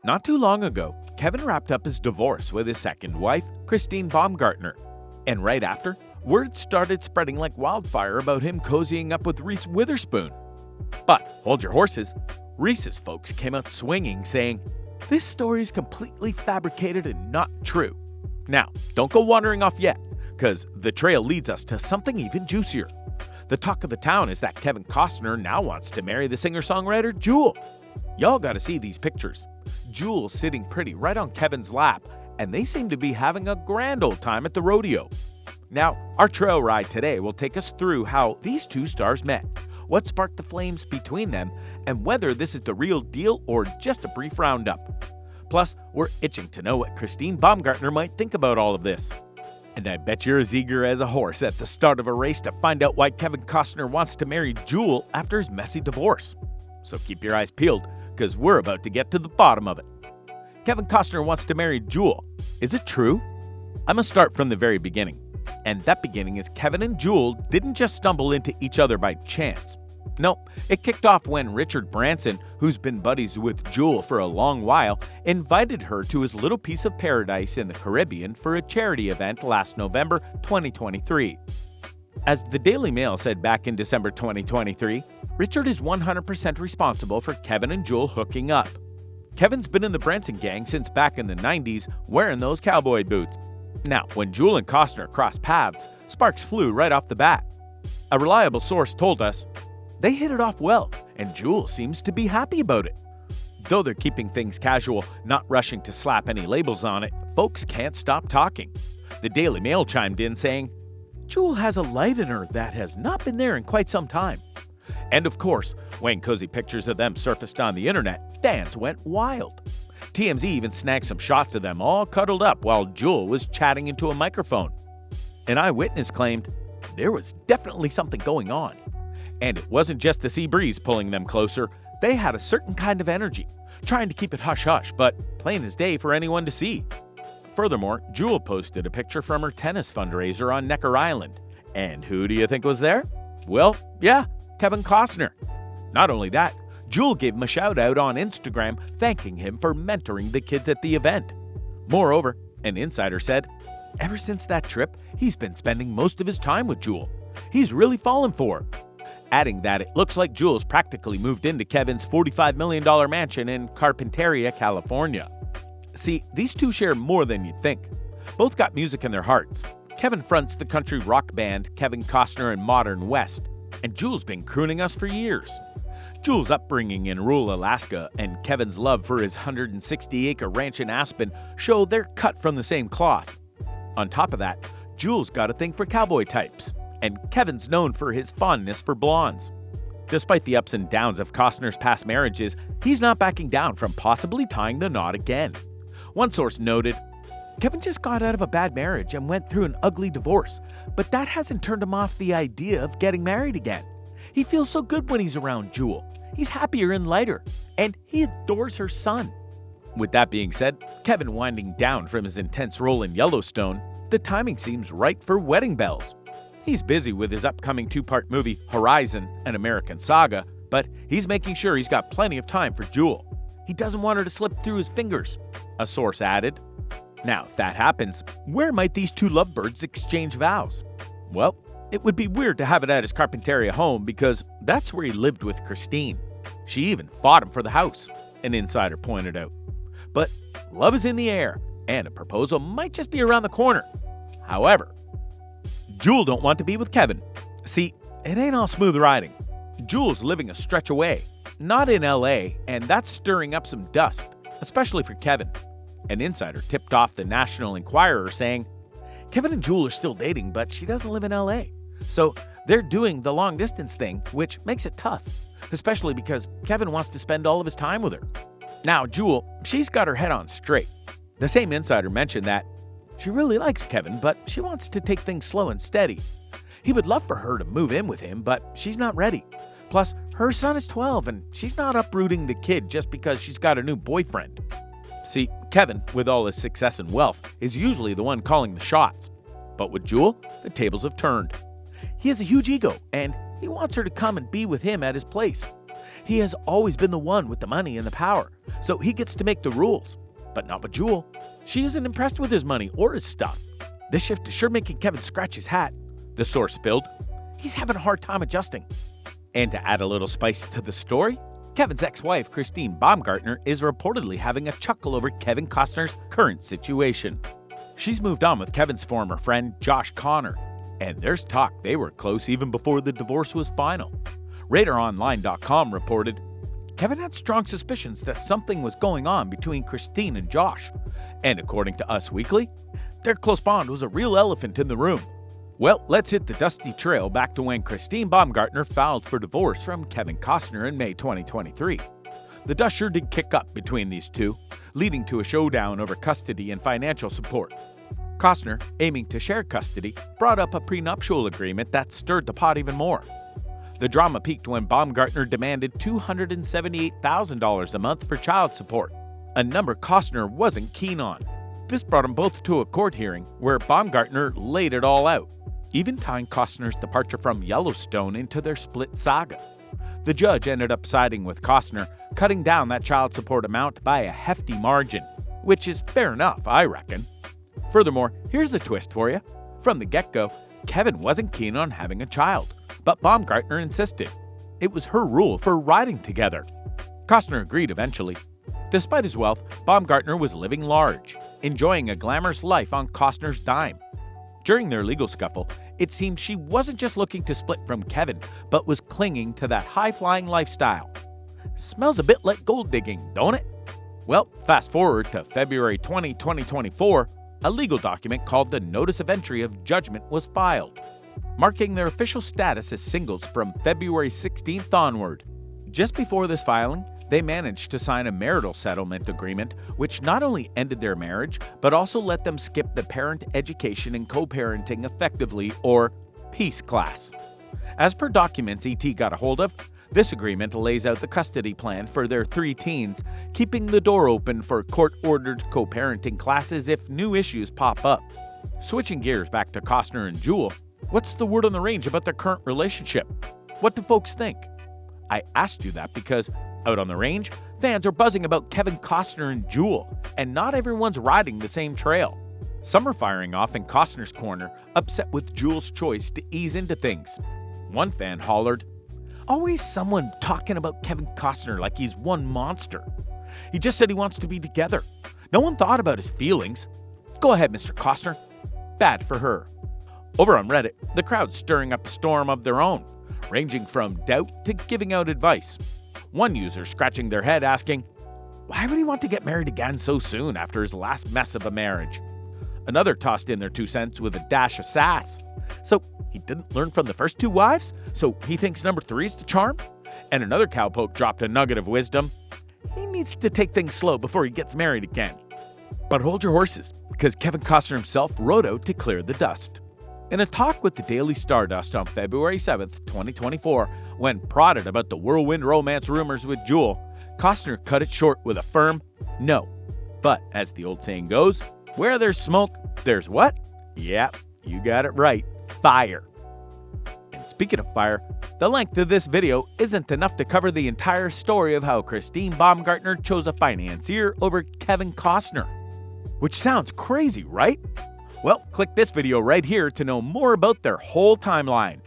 Not too long ago, Kevin wrapped up his divorce with his second wife, Christine Baumgartner. And right after, word started spreading like wildfire about him cozying up with Reese Witherspoon. But hold your horses, Reese's folks came out swinging, saying, "This story is completely fabricated and not true." Now, don't go wandering off yet, because the trail leads us to something even juicier. The talk of the town is that Kevin Costner now wants to marry the singer-songwriter Jewel. Y'all gotta see these pictures. Jewel sitting pretty right on Kevin's lap, and they seem to be having a grand old time at the rodeo. Now, our trail ride today will take us through how these two stars met, what sparked the flames between them, and whether this is the real deal or just a brief roundup. Plus, we're itching to know what Christine Baumgartner might think about all of this. And I bet you're as eager as a horse at the start of a race to find out why Kevin Costner wants to marry Jewel after his messy divorce. So keep your eyes peeled, because we're about to get to the bottom of it. Kevin Costner wants to marry Jewel. Is it true? I'm gonna start from the very beginning. And that beginning is Kevin and Jewel didn't just stumble into each other by chance. No, it kicked off when Richard Branson, who's been buddies with Jewel for a long while, invited her to his little piece of paradise in the Caribbean for a charity event last November 2023. As the Daily Mail said back in December 2023, Richard is 100% responsible for Kevin and Jewel hooking up. Kevin's been in the Branson gang since back in the 90s, wearing those cowboy boots. Now, when Jewel and Costner crossed paths, sparks flew right off the bat. A reliable source told us, they hit it off well, and Jewel seems to be happy about it. Though they're keeping things casual, not rushing to slap any labels on it, folks can't stop talking. The Daily Mail chimed in saying, Jewel has a light in her that has not been there in quite some time. And of course, when cozy pictures of them surfaced on the internet, fans went wild. TMZ even snagged some shots of them all cuddled up while Jewel was chatting into a microphone. An eyewitness claimed there was definitely something going on. And it wasn't just the sea breeze pulling them closer, they had a certain kind of energy, trying to keep it hush-hush, but plain as day for anyone to see. Furthermore, Jewel posted a picture from her tennis fundraiser on Necker Island. And who do you think was there? Well, yeah, Kevin Costner. Not only that, Jewel gave him a shout out on Instagram thanking him for mentoring the kids at the event. Moreover, an insider said, ever since that trip, he's been spending most of his time with Jewel. He's really fallen for her. Adding that it looks like Jewel's practically moved into Kevin's $45 million mansion in Carpinteria, California. See, these two share more than you'd think. Both got music in their hearts. Kevin fronts the country rock band Kevin Costner and Modern West, and Jewel's been crooning us for years. Jewel's upbringing in rural Alaska and Kevin's love for his 160-acre ranch in Aspen show they're cut from the same cloth. On top of that, Jewel's got a thing for cowboy types, and Kevin's known for his fondness for blondes. Despite the ups and downs of Costner's past marriages, he's not backing down from possibly tying the knot again. One source noted, Kevin just got out of a bad marriage and went through an ugly divorce, but that hasn't turned him off the idea of getting married again. He feels so good when he's around Jewel. He's happier and lighter, and he adores her son. With that being said, Kevin winding down from his intense role in Yellowstone, the timing seems right for wedding bells. He's busy with his upcoming two-part movie Horizon, an American Saga, but he's making sure he's got plenty of time for Jewel. He doesn't want her to slip through his fingers, a source added. Now, if that happens, where might these two lovebirds exchange vows? Well, it would be weird to have it at his Carpinteria home because that's where he lived with Christine. She even fought him for the house, an insider pointed out. But love is in the air, and a proposal might just be around the corner. However, Jewel don't want to be with Kevin. See, it ain't all smooth riding. Jewel's living a stretch away, not in LA, and that's stirring up some dust, especially for Kevin. An insider tipped off the National Enquirer saying, Kevin and Jewel are still dating, but she doesn't live in LA. So they're doing the long distance thing, which makes it tough, especially because Kevin wants to spend all of his time with her. Now, Jewel, she's got her head on straight. The same insider mentioned that she really likes Kevin, but she wants to take things slow and steady. He would love for her to move in with him, but she's not ready. Plus, her son is 12, and she's not uprooting the kid just because she's got a new boyfriend. See, Kevin, with all his success and wealth, is usually the one calling the shots. But with Jewel, the tables have turned. He has a huge ego, and he wants her to come and be with him at his place. He has always been the one with the money and the power, so he gets to make the rules. But not with Jewel. She isn't impressed with his money or his stuff. This shift is sure making Kevin scratch his hat. The source spilled. He's having a hard time adjusting. And to add a little spice to the story, Kevin's ex-wife, Christine Baumgartner, is reportedly having a chuckle over Kevin Costner's current situation. She's moved on with Kevin's former friend, Josh Connor, and there's talk they were close even before the divorce was final. RadarOnline.com reported, Kevin had strong suspicions that something was going on between Christine and Josh, and according to Us Weekly, their close bond was a real elephant in the room. Well, let's hit the dusty trail back to when Christine Baumgartner filed for divorce from Kevin Costner in May 2023. The dust sure did kick up between these two, leading to a showdown over custody and financial support. Costner, aiming to share custody, brought up a prenuptial agreement that stirred the pot even more. The drama peaked when Baumgartner demanded $278,000 a month for child support, a number Costner wasn't keen on. This brought them both to a court hearing where Baumgartner laid it all out, even tying Costner's departure from Yellowstone into their split saga. The judge ended up siding with Costner, cutting down that child support amount by a hefty margin, which is fair enough, I reckon. Furthermore, here's a twist for you. From the get-go, Kevin wasn't keen on having a child, but Baumgartner insisted. It was her rule for riding together. Costner agreed eventually. Despite his wealth, Baumgartner was living large, enjoying a glamorous life on Costner's dime. During their legal scuffle, it seemed she wasn't just looking to split from Kevin, but was clinging to that high-flying lifestyle. Smells a bit like gold digging, don't it? Well, fast forward to February 20, 2024, a legal document called the Notice of Entry of Judgment was filed, marking their official status as singles from February 16th onward. Just before this filing, they managed to sign a marital settlement agreement which not only ended their marriage, but also let them skip the parent education and co-parenting effectively, or PEACE class. As per documents ET got a hold of, this agreement lays out the custody plan for their 3 teens, keeping the door open for court-ordered co-parenting classes if new issues pop up. Switching gears back to Costner and Jewel, what's the word on the range about their current relationship? What do folks think? I asked you that because out on the range, fans are buzzing about Kevin Costner and Jewel, and not everyone's riding the same trail. Some are firing off in Costner's corner, upset with Jewel's choice to ease into things. One fan hollered, "Always someone talking about Kevin Costner like he's one monster. He just said he wants to be together. No one thought about his feelings. Go ahead, Mr. Costner." Bad for her. Over on Reddit, the crowd's stirring up a storm of their own, ranging from doubt to giving out advice. One user scratching their head asking, why would he want to get married again so soon after his last mess of a marriage? Another tossed in their 2 cents with a dash of sass. So he didn't learn from the first 2 wives? So he thinks number 3's the charm? And another cowpoke dropped a nugget of wisdom. He needs to take things slow before he gets married again. But hold your horses, because Kevin Costner himself rode out to clear the dust. In a talk with the Daily Stardust on February 7th, 2024, when prodded about the whirlwind romance rumors with Jewel, Costner cut it short with a firm no. But as the old saying goes, where there's smoke, there's what? Yep, you got it right, fire. And speaking of fire, the length of this video isn't enough to cover the entire story of how Christine Baumgartner chose a financier over Kevin Costner. Which sounds crazy, right? Well, click this video right here to know more about their whole timeline.